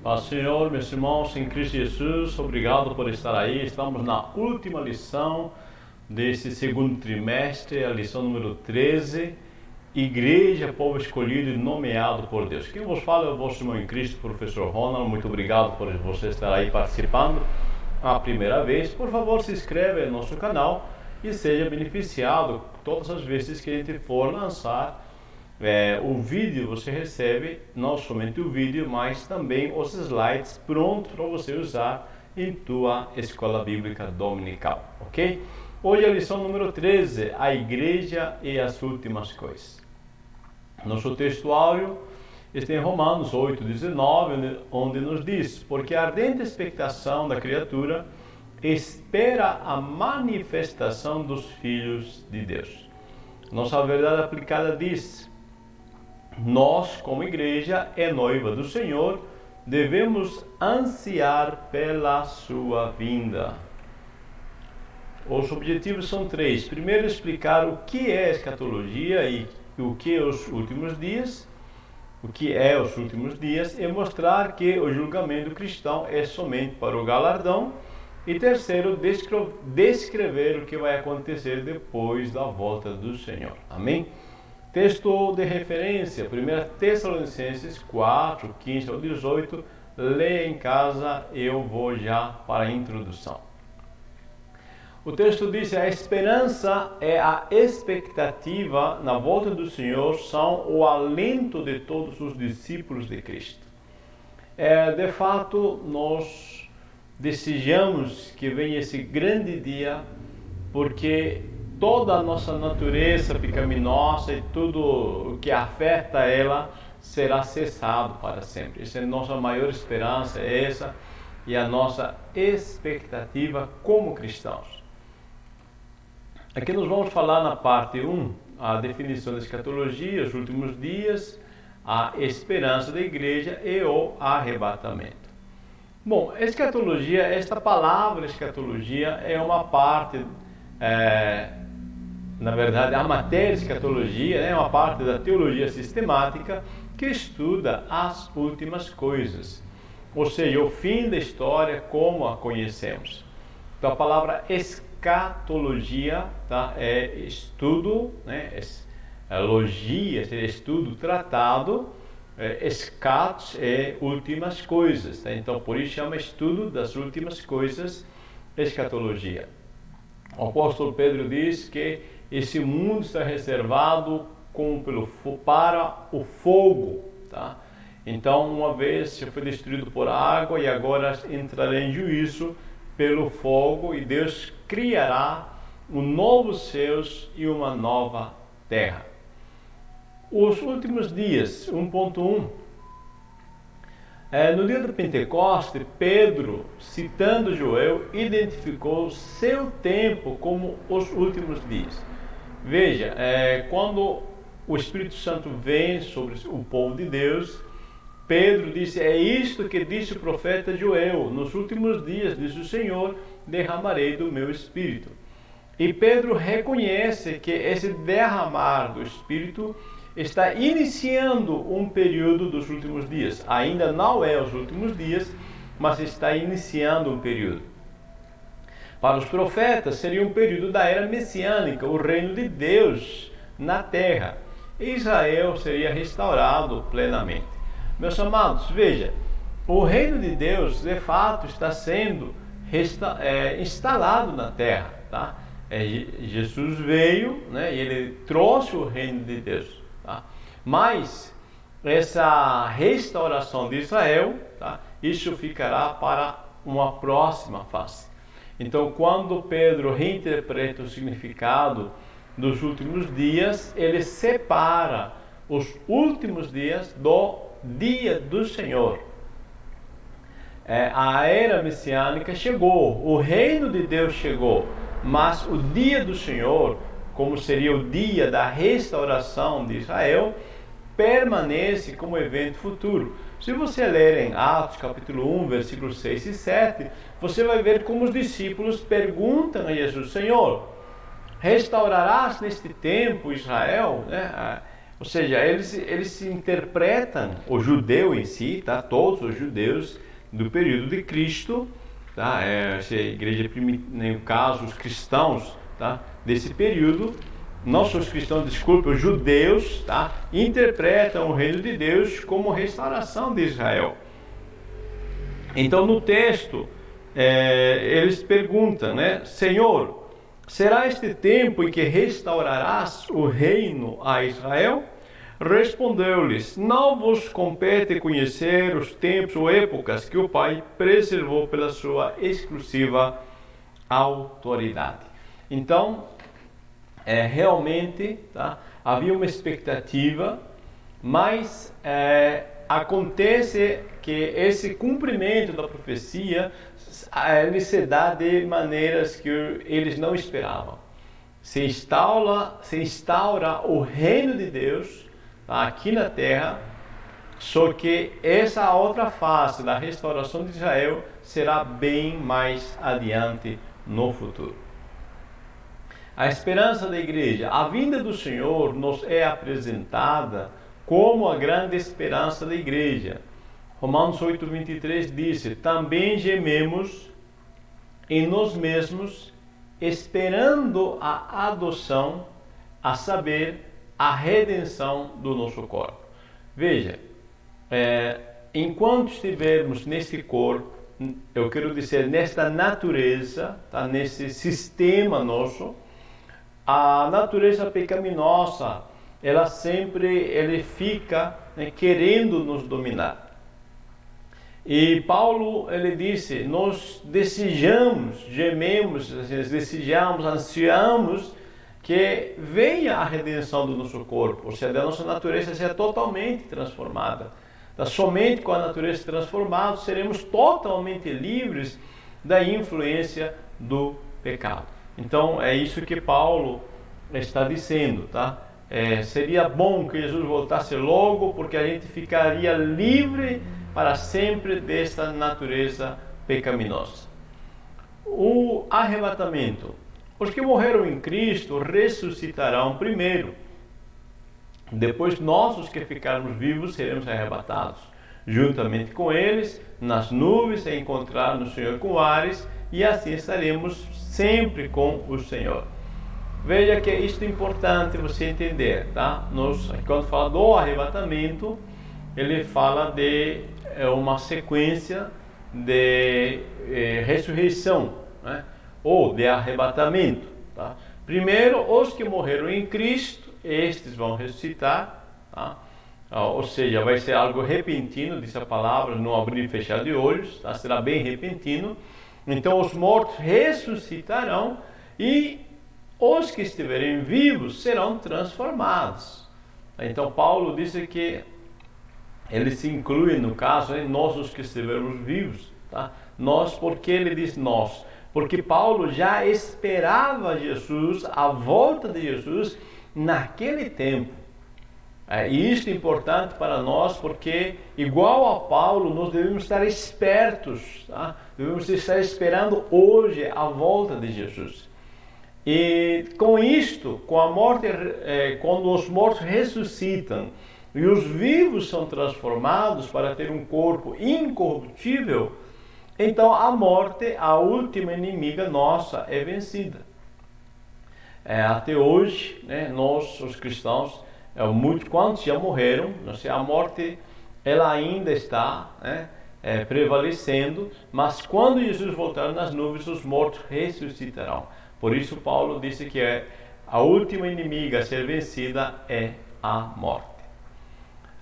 Paz Senhor, meus irmãos em Cristo Jesus, obrigado por estar aí. Estamos na última lição desse segundo trimestre, a lição número 13, Igreja, povo escolhido e nomeado por Deus. Quem vos fala é o vosso irmão em Cristo, professor Ronald. Muito obrigado por você estar aí participando a primeira vez. Por favor, se inscreva no nosso canal e seja beneficiado todas as vezes que a gente for lançar o vídeo. Você recebe não somente o vídeo, mas também os slides prontos para você usar em tua escola bíblica dominical, ok? Hoje é a lição número 13, a igreja e as últimas coisas. Nosso textuário está em Romanos 8:19, onde nos diz: porque a ardente expectação da criatura espera a manifestação dos filhos de Deus. Nossa verdade aplicada diz: nós, como igreja e noiva do Senhor, devemos ansiar pela sua vinda. Os objetivos são três. Primeiro, explicar o que é escatologia e o que é os últimos dias. O que é os últimos dias e mostrar que o julgamento cristão é somente para o galardão. E terceiro, descrever o que vai acontecer depois da volta do Senhor. Amém? Texto de referência, 1 Tessalonicenses 4, 15 ao 18, leia em casa, eu vou já para a introdução. O texto diz: a esperança e a expectativa na volta do Senhor são o alento de todos os discípulos de Cristo. De fato, nós desejamos que venha esse grande dia, porque toda a nossa natureza pecaminosa e tudo o que afeta ela será cessado para sempre. Essa é a nossa maior esperança, essa e a nossa expectativa como cristãos. Aqui nós vamos falar na parte 1, a definição da escatologia, os últimos dias, a esperança da igreja e o arrebatamento. Bom, escatologia, esta palavra escatologia é uma parte, na verdade, a matéria escatologia é uma parte da teologia sistemática que estuda as últimas coisas, ou seja, o fim da história como a conhecemos. Então a palavra escatologia, tá, é estudo, né, logia, seria estudo, tratado, escatos é últimas coisas, tá? Então por isso chama estudo das últimas coisas, escatologia. O apóstolo Pedro diz que esse mundo está reservado para o fogo, tá? Então, uma vez já foi destruído por água e agora entrará em juízo pelo fogo, e Deus criará um novo céus e uma nova terra. Os últimos dias, 1.1. No dia do Pentecoste, Pedro, citando Joel, identificou seu tempo como os últimos dias. Veja, quando o Espírito Santo vem sobre o povo de Deus, Pedro disse: é isto que disse o profeta Joel: nos últimos dias, diz o Senhor, derramarei do meu Espírito. E Pedro reconhece que esse derramar do Espírito está iniciando um período dos últimos dias. Ainda não é os últimos dias, mas está iniciando um período. Para os profetas, seria um período da era messiânica, o reino de Deus na terra. Israel seria restaurado plenamente. Meus amados, veja, o reino de Deus, de fato, está sendo instalado na terra, tá? Jesus veio, né, e ele trouxe o reino de Deus. Tá? Mas essa restauração de Israel, tá? Isso ficará para uma próxima fase. Então, quando Pedro reinterpreta o significado dos últimos dias, ele separa os últimos dias do dia do Senhor. A era messiânica chegou, o reino de Deus chegou, mas o dia do Senhor, como seria o dia da restauração de Israel, permanece como evento futuro. Se você ler em Atos capítulo 1, versículos 6 e 7, você vai ver como os discípulos perguntam a Jesus: Senhor, restaurarás neste tempo Israel? Ou seja, eles interpretam o judeu em si, tá? Todos os judeus do período de Cristo, tá? Essa igreja no caso os cristãos, tá? Desse período, não só os cristãos, desculpe, os judeus, tá? Interpretam o reino de Deus como restauração de Israel. Então no texto eles perguntam, né? Senhor, será este tempo em que restaurarás o reino a Israel? Respondeu-lhes, não vos compete conhecer os tempos ou épocas que o Pai preservou pela sua exclusiva autoridade. Então, realmente, tá? Havia uma expectativa, mas acontece que esse cumprimento da profecia ele se dá de maneiras que eles não esperavam. Se instaura o reino de Deus aqui na terra, só que essa outra face da restauração de Israel será bem mais adiante no futuro. A esperança da igreja, a vinda do Senhor nos é apresentada como a grande esperança da igreja. Romanos 8:23 diz: também gememos em nós mesmos, esperando a adoção, a saber, a redenção do nosso corpo. Veja, enquanto estivermos nesse corpo, eu quero dizer, nesta natureza, tá, nesse sistema nosso, a natureza pecaminosa, ela fica, né, querendo nos dominar. E Paulo, ele disse, nós desejamos, gememos, desejamos, ansiamos que venha a redenção do nosso corpo, ou seja, a nossa natureza seja totalmente transformada. Então, somente com a natureza transformada seremos totalmente livres da influência do pecado. Então, é isso que Paulo está dizendo, tá? Seria bom que Jesus voltasse logo, porque a gente ficaria livre para sempre desta natureza pecaminosa. O arrebatamento. Os que morreram em Cristo ressuscitarão primeiro. Depois nós, os que ficarmos vivos, seremos arrebatados, juntamente com eles, nas nuvens, a encontrar no Senhor com ares, e assim estaremos sempre com o Senhor. Veja que isto é importante você entender, tá? Quando fala do arrebatamento, ele fala de uma sequência de ressurreição, né? Ou de arrebatamento, tá? Primeiro, os que morreram em Cristo, estes vão ressuscitar, tá? Ou seja, vai ser algo repentino, diz a palavra, no abrir e fechar de olhos, tá? Será bem repentino. Então os mortos ressuscitarão e os que estiverem vivos serão transformados. Então Paulo disse que ele se inclui no caso, né, nós os que estivermos vivos, tá? Nós, porque ele diz nós? Porque Paulo já esperava Jesus, a volta de Jesus, naquele tempo. E isso é importante para nós, porque, igual a Paulo, nós devemos estar espertos, tá? Devemos estar esperando hoje a volta de Jesus. E com isto, com a morte, quando os mortos ressuscitam e os vivos são transformados para ter um corpo incorruptível, então a morte, a última inimiga nossa, é vencida. Até hoje, né, nós, os cristãos, quantos já morreram, a morte ela ainda está, né, prevalecendo, mas quando Jesus voltar nas nuvens, os mortos ressuscitarão. Por isso Paulo disse que a última inimiga a ser vencida é a morte.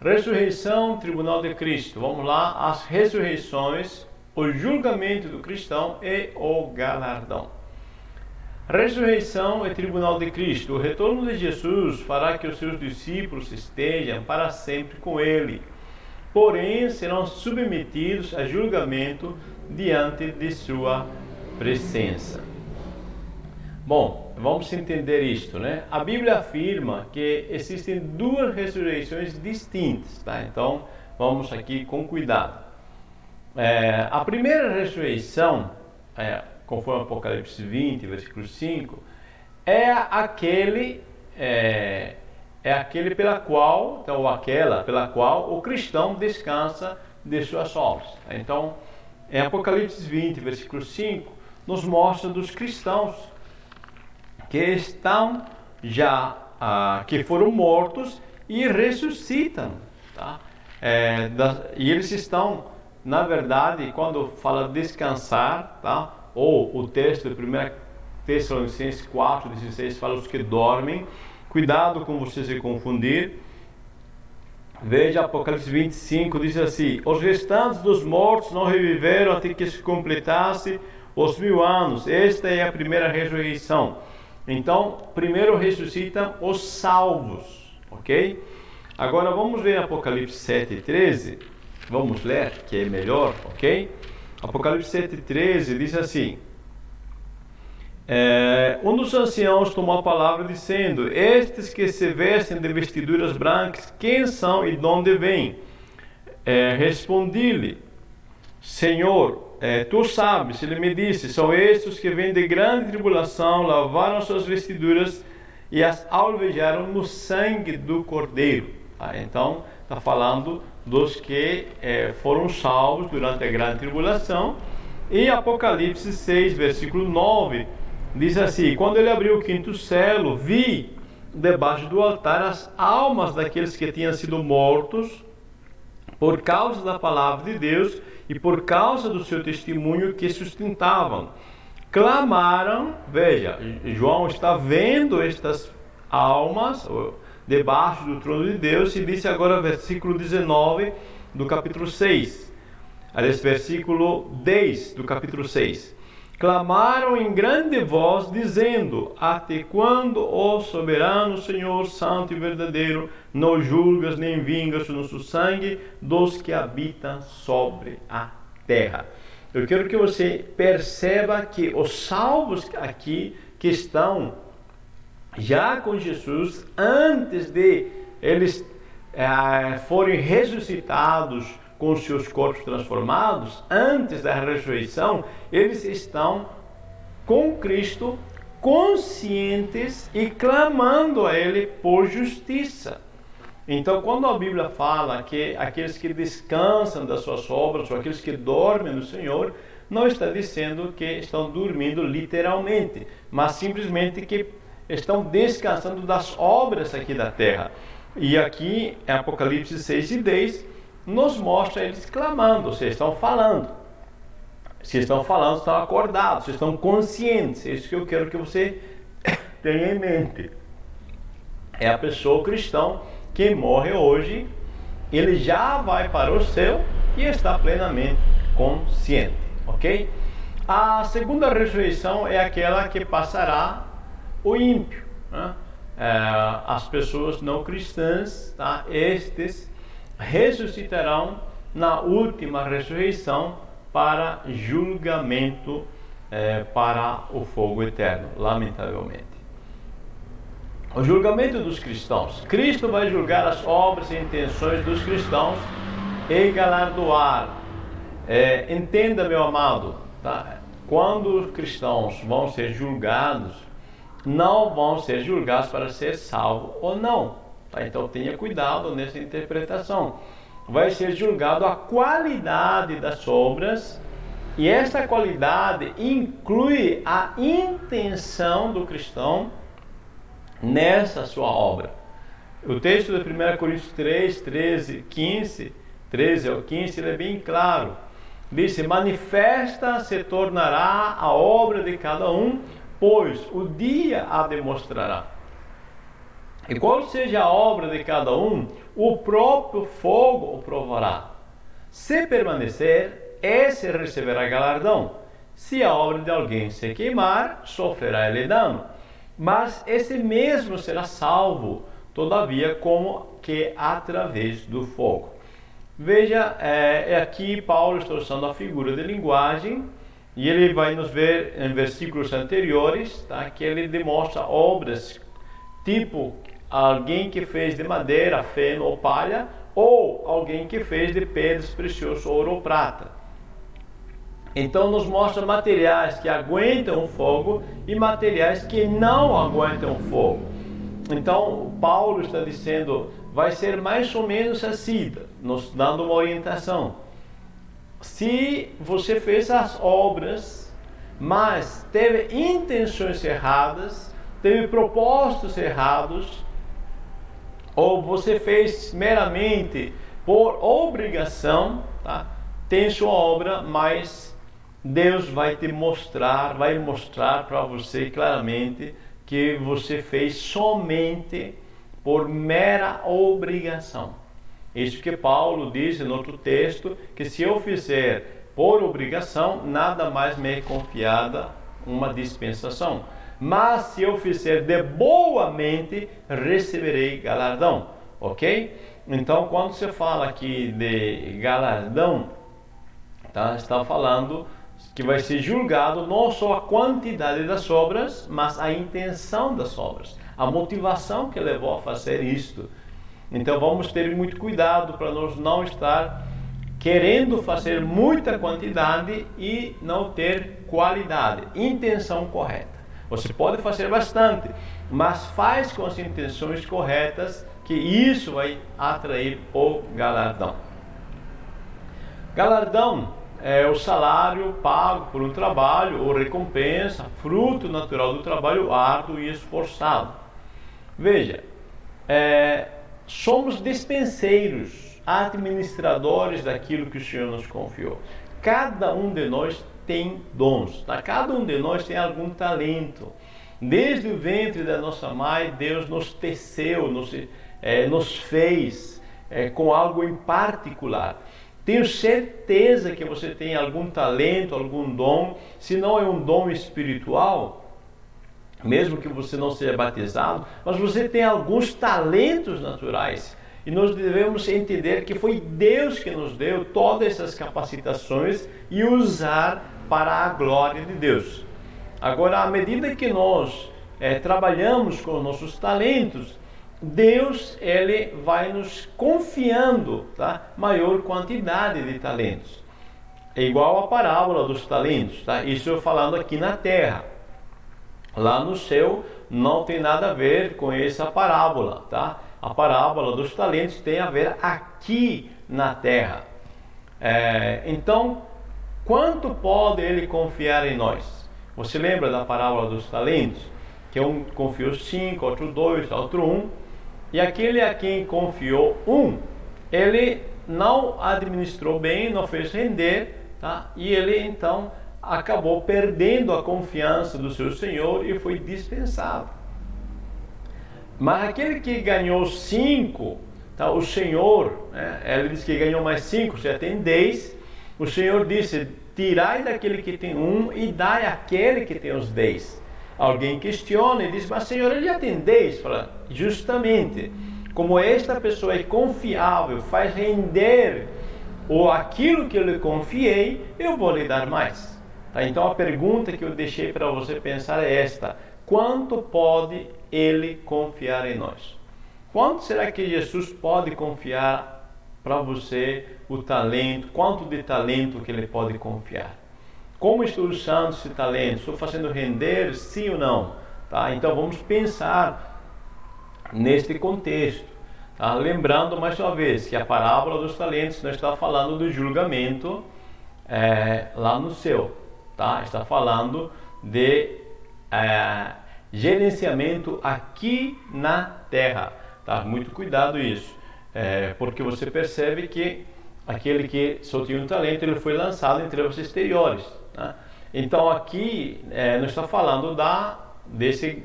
Ressurreição, tribunal de Cristo. Vamos lá, as ressurreições, o julgamento do cristão e o galardão. Ressurreição e tribunal de Cristo. O retorno de Jesus fará que os seus discípulos estejam para sempre com ele. Porém, serão submetidos a julgamento diante de sua presença. Bom, vamos entender isto, né? A Bíblia afirma que existem duas ressurreições distintas, tá? Então, vamos aqui com cuidado. A primeira ressurreição, conforme Apocalipse 20, versículo 5, é é aquele pela qual, ou aquela pela qual o cristão descansa de suas obras. Então, em Apocalipse 20, versículo 5, nos mostra dos cristãos que estão já, que foram mortos e ressuscitam. Tá? E eles estão, na verdade, quando fala descansar, tá? Ou o texto de 1 Tessalonicenses 4,16 fala os que dormem. Cuidado com você se confundir. Veja Apocalipse 25, diz assim: os restantes dos mortos não reviveram até que se completasse os 1000 anos. Esta é a primeira ressurreição. Então, primeiro ressuscitam os salvos, ok? Agora vamos ver Apocalipse 7,13. Vamos ler, que é melhor, ok? Apocalipse 7,13 diz assim: um dos anciãos tomou a palavra dizendo: estes que se vestem de vestiduras brancas, quem são e de onde vêm? Respondi-lhe: Senhor, tu sabes. Ele me disse: são estes que vêm de grande tribulação, lavaram suas vestiduras e as alvejaram no sangue do Cordeiro. Então, está falando dos que foram salvos durante a grande tribulação. E Apocalipse 6, versículo 9, diz assim: quando ele abriu o quinto selo, vi debaixo do altar as almas daqueles que tinham sido mortos por causa da palavra de Deus e por causa do seu testemunho que sustentavam. Clamaram, veja, João está vendo estas almas debaixo do trono de Deus, e disse agora versículo 19 do capítulo 6, aliás, versículo 10 do capítulo 6. Clamaram em grande voz, dizendo: até quando, ó soberano Senhor, santo e verdadeiro, não julgas nem vingas o nosso sangue dos que habitam sobre a terra? Eu quero que você perceba que os salvos aqui que estão já com Jesus, antes de eles forem ressuscitados com seus corpos transformados, antes da ressurreição, eles estão com Cristo, conscientes e clamando a Ele por justiça. Então, quando a Bíblia fala que aqueles que descansam das suas obras, ou aqueles que dormem no Senhor, não está dizendo que estão dormindo literalmente, mas simplesmente que estão descansando das obras aqui da terra. E aqui, em Apocalipse 6 e 10, nos mostra eles clamando, vocês estão falando. Se estão falando, estão acordados, estão conscientes. É isso que eu quero que você tenha em mente. É a pessoa cristã que morre hoje, ele já vai para o céu e está plenamente consciente, ok? A segunda ressurreição é aquela que passará o ímpio, né? As pessoas não cristãs, tá? Estes ressuscitarão na última ressurreição para julgamento, para o fogo eterno, lamentavelmente. O julgamento dos cristãos. Cristo vai julgar as obras e intenções dos cristãos e galardoar. Entenda, meu amado, tá? Quando os cristãos vão ser julgados, não vão ser julgados para ser salvo ou não. Tá? Então tenha cuidado nessa interpretação. Vai ser julgado a qualidade das obras, e essa qualidade inclui a intenção do cristão nessa sua obra. O texto de 1 Coríntios 3, 13 ao 15, ele é bem claro. Diz: manifesta se tornará a obra de cada um, pois o dia a demonstrará. E qual seja a obra de cada um, o próprio fogo o provará. Se permanecer, esse receberá galardão. Se a obra de alguém se queimar, sofrerá ele dano. Mas esse mesmo será salvo, todavia, como que através do fogo. Veja, aqui Paulo está usando a figura de linguagem, e ele vai nos ver em versículos anteriores, tá, que ele demonstra obras, tipo alguém que fez de madeira, feno ou palha, ou alguém que fez de pedras preciosas, ouro ou prata. Então nos mostra materiais que aguentam o fogo e materiais que não aguentam o fogo. Então, Paulo está dizendo, vai ser mais ou menos assim, nos dando uma orientação. Se você fez as obras, mas teve intenções erradas, teve propósitos errados, ou você fez meramente por obrigação, tá? Tem sua obra, mas Deus vai mostrar para você claramente que você fez somente por mera obrigação. Isso que Paulo diz em outro texto, que se eu fizer por obrigação, nada mais me é confiada uma dispensação. Mas se eu fizer de boa mente, receberei galardão, ok? Então, quando você fala aqui de galardão, tá? Está falando que vai ser julgado não só a quantidade das obras, mas a intenção das obras, a motivação que levou a fazer isto. Então vamos ter muito cuidado para nós não estar querendo fazer muita quantidade e não ter qualidade, intenção correta. Você pode fazer bastante, mas faz com as intenções corretas, que isso vai atrair o galardão. Galardão é o salário pago por um trabalho ou recompensa, fruto natural do trabalho árduo e esforçado. Veja, somos dispenseiros, administradores daquilo que o Senhor nos confiou. Cada um de nós tem dons, tá? Cada um de nós tem algum talento. Desde o ventre da nossa mãe, Deus nos teceu, nos fez com algo em particular. Tenho certeza que você tem algum talento, algum dom. Se não é um dom espiritual, mesmo que você não seja batizado, mas você tem alguns talentos naturais. E nós devemos entender que foi Deus que nos deu todas essas capacitações e usar para a glória de Deus. Agora, à medida que nós trabalhamos com os nossos talentos, Deus ele vai nos confiando, tá? Maior quantidade de talentos. É igual a parábola dos talentos, tá? Isso eu falando aqui na terra. Lá no céu não tem nada a ver com essa parábola, tá? A parábola dos talentos tem a ver aqui na terra. Então, quanto pode ele confiar em nós? Você lembra da parábola dos talentos? Que um confiou 5, outro 2, outro 1. E aquele a quem confiou 1, ele não administrou bem, não fez render, tá? E ele então acabou perdendo a confiança do seu senhor e foi dispensado. Mas aquele que ganhou 5, tá? O senhor, ele disse que ganhou mais 5, já tem 10. O senhor disse, tirai daquele que tem 1 e dai àquele que tem os 10. Alguém questiona e diz, mas senhor, ele já tem 10. Fala, justamente, como esta pessoa é confiável, faz render aquilo que eu lhe confiei, eu vou lhe dar mais. Tá? Então a pergunta que eu deixei para você pensar é esta: quanto pode ele confiar em nós? Quanto será que Jesus pode confiar para você o talento? Quanto de talento que ele pode confiar? Como estou usando esse talento? Estou fazendo render, sim ou não? Tá? Então vamos pensar neste contexto. Tá? Lembrando mais uma vez que a parábola dos talentos não está falando do julgamento lá no céu. Tá? Está falando de gerenciamento aqui na terra. Tá? Muito cuidado isso. Porque você percebe que aquele que só tinha um talento, ele foi lançado em trevas exteriores. Né? Então aqui não está falando desse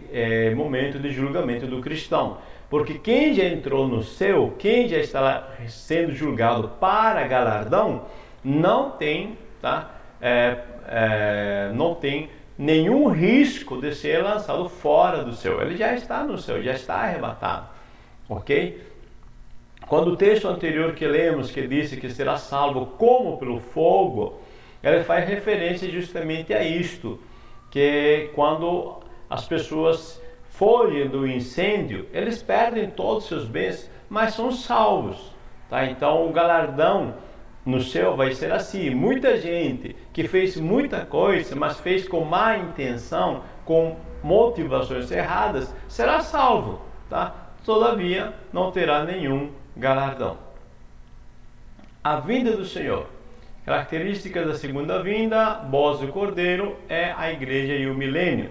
momento de julgamento do cristão. Porque quem já entrou no céu, quem já está sendo julgado para galardão, não tem, tá? Não tem nenhum risco de ser lançado fora do céu. Ele já está no céu, já está arrebatado. Ok? Quando o texto anterior que lemos, que disse que será salvo como pelo fogo, ele faz referência justamente a isto, que quando as pessoas fogem do incêndio, eles perdem todos os seus bens, mas são salvos. Tá? Então o galardão no céu vai ser assim. Muita gente que fez muita coisa, mas fez com má intenção, com motivações erradas, será salvo. tá? Todavia não terá nenhum galardão. A vinda do Senhor. Características da segunda vinda, bodas do Cordeiro, é a igreja e o milênio.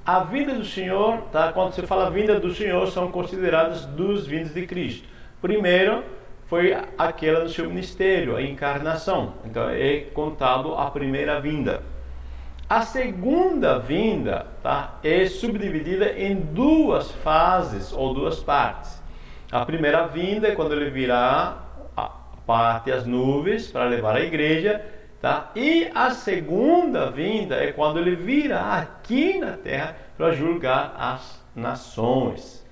A vinda do Senhor, tá? Quando se fala vinda do Senhor, são consideradas duas vindas de Cristo. Primeiro foi aquela do seu ministério, a encarnação. Então é contado a primeira vinda. A segunda vinda, tá, é subdividida em duas fases ou duas partes. A primeira vinda é quando ele virá parte as nuvens para levar a igreja, tá? E a segunda vinda é quando ele virá aqui na terra para julgar as nações.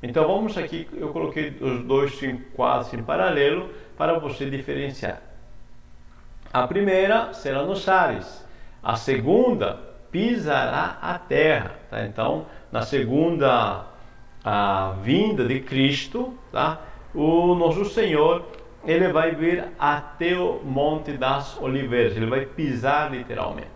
Então vamos aqui, eu coloquei os dois quadros em paralelo para você diferenciar. A primeira será nos ares, a segunda pisará a terra, tá? Então na segunda vinda de Cristo, tá? O nosso Senhor, ele vai vir até o Monte das Oliveiras, ele vai pisar literalmente.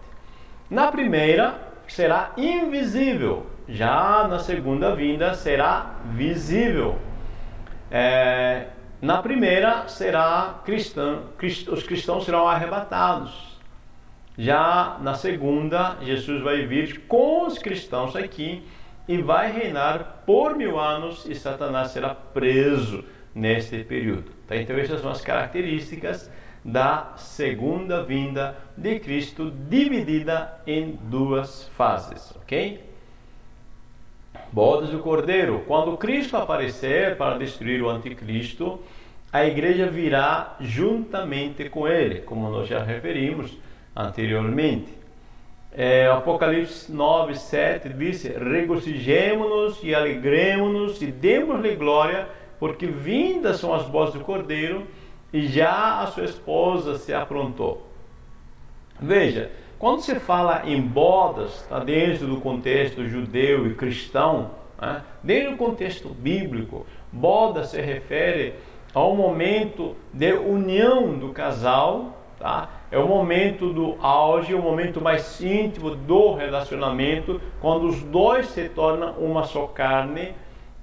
Na primeira será invisível, já na segunda vinda será visível. Na primeira será os cristãos serão arrebatados. Já na segunda, Jesus vai vir com os cristãos aqui e vai reinar por 1000 anos e Satanás será preso neste período. Tá? Então essas são as características da segunda vinda de Cristo, dividida em duas fases, ok? Bodas do Cordeiro. Quando Cristo aparecer para destruir o anticristo, a igreja virá juntamente com ele, como nós já referimos anteriormente. Apocalipse 9, 7 diz: regozijemo-nos e alegremo-nos e demos-lhe glória, porque vindas são as bodas do Cordeiro e já a sua esposa se aprontou. Veja, quando se fala em bodas, está dentro do contexto judeu e cristão, né? Dentro do contexto bíblico, boda se refere ao momento de união do casal, tá? É o momento do auge, o momento mais íntimo do relacionamento, quando os dois se tornam uma só carne,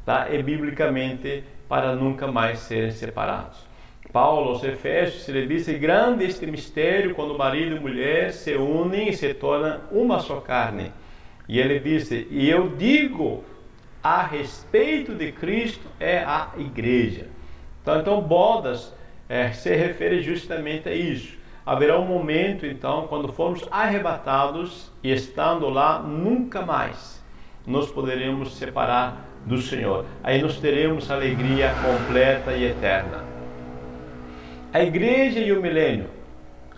tá? E biblicamente para nunca mais serem separados. Paulo aos Efésios, ele disse: grande este mistério, quando marido e mulher se unem e se tornam uma só carne. E ele disse: e eu digo a respeito de Cristo, é a igreja. Então bodas se refere justamente a isso. Haverá um momento, então, quando formos arrebatados e estando lá, nunca mais nos poderemos separar do Senhor. Aí nós teremos alegria completa e eterna. A igreja e o milênio.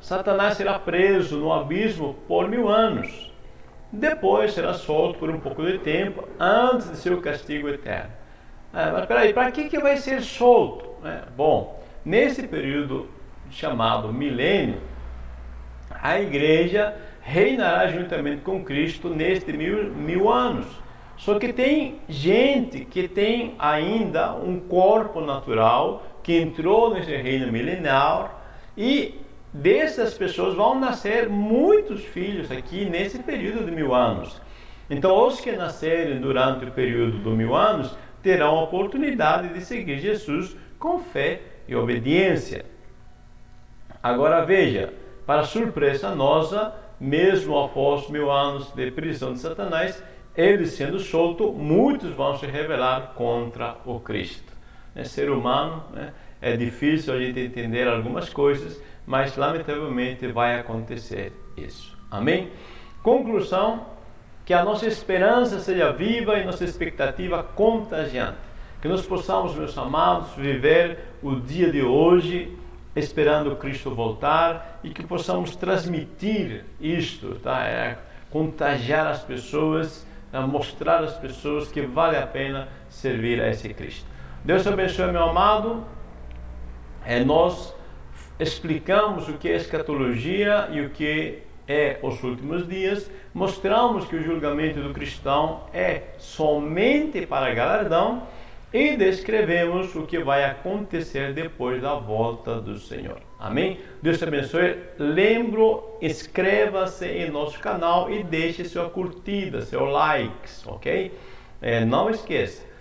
Satanás será preso no abismo por 1000 anos. Depois será solto por um pouco de tempo, antes de seu castigo eterno. Mas peraí, para que vai ser solto? Bom, nesse período chamado milênio, a igreja reinará juntamente com Cristo neste mil anos. Só que tem gente que tem ainda um corpo natural que entrou nesse reino milenar, e dessas pessoas vão nascer muitos filhos aqui nesse período de 1000 anos. Então os que nascerem durante o período de 1000 anos terão a oportunidade de seguir Jesus com fé e obediência. Agora veja, para surpresa nossa, mesmo após 1000 anos de prisão de Satanás, ele sendo solto, muitos vão se rebelar contra o Cristo. Ser humano, é difícil a gente entender algumas coisas, mas lamentavelmente vai acontecer isso. Amém? Conclusão: que a nossa esperança seja viva e nossa expectativa contagiante. Que nós possamos, meus amados, viver o dia de hoje esperando Cristo voltar, e que possamos transmitir isto, tá? Contagiar as pessoas, mostrar às pessoas que vale a pena servir a esse Cristo. Deus te abençoe, meu amado. Nós explicamos o que é escatologia e o que é os últimos dias. Mostramos que o julgamento do cristão é somente para galardão e descrevemos o que vai acontecer depois da volta do Senhor. Amém? Deus te abençoe. Lembro, inscreva-se em nosso canal e deixe sua curtida, seu likes, ok? Não esqueça.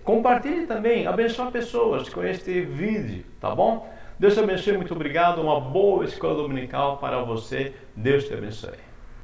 Compartilhe também, abençoe pessoas com este vídeo, tá bom? Deus te abençoe, muito obrigado, uma boa escola dominical para você, Deus te abençoe.